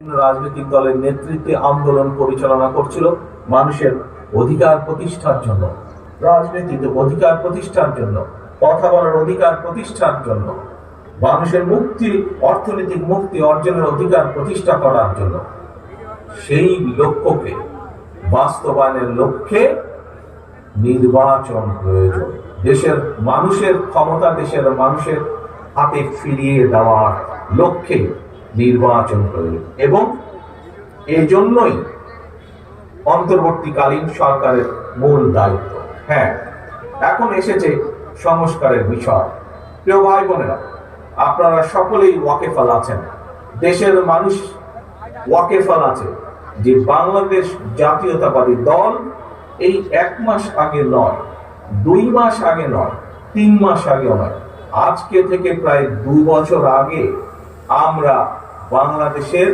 রাজনৈতিক দলের নেতৃত্বে আন্দোলন পরিচালনা করছিল মানুষের অধিকার প্রতিষ্ঠার জন্য, রাজনীতিতে অধিকার প্রতিষ্ঠার জন্য, কথা বলার অধিকার প্রতিষ্ঠার জন্য, মানুষের মুক্তি, অর্থনৈতিক মুক্তি অর্জনের অধিকার প্রতিষ্ঠা করার জন্য। সেই লক্ষ্যকে বাস্তবায়নের লক্ষ্যে নির্বাচন প্রয়োজন। দেশের মানুষের ক্ষমতা দেশের মানুষের হাতে ফিরিয়ে দেওয়ার লক্ষ্যে নির্বাচন প্রয়োজন এবং এজন্যই অন্তর্বর্তীকালীন সরকারের মূল দায়িত্ব। হ্যাঁ, এখন এসেছে সংস্কারের বিষয়। প্রিয় ভাই বোনেরা, আপনারা সকলেই ওয়াকেফাল আছেন, দেশের মানুষ ওয়াকেফাল আছে যে বাংলাদেশ জাতীয়তাবাদী দল এই 1 মাস আগে নয়, 2 মাস আগে নয়, 3 মাস আগে নয়, আজকে থেকে প্রায় 2 বছর আগে আমরা বাংলাদেশের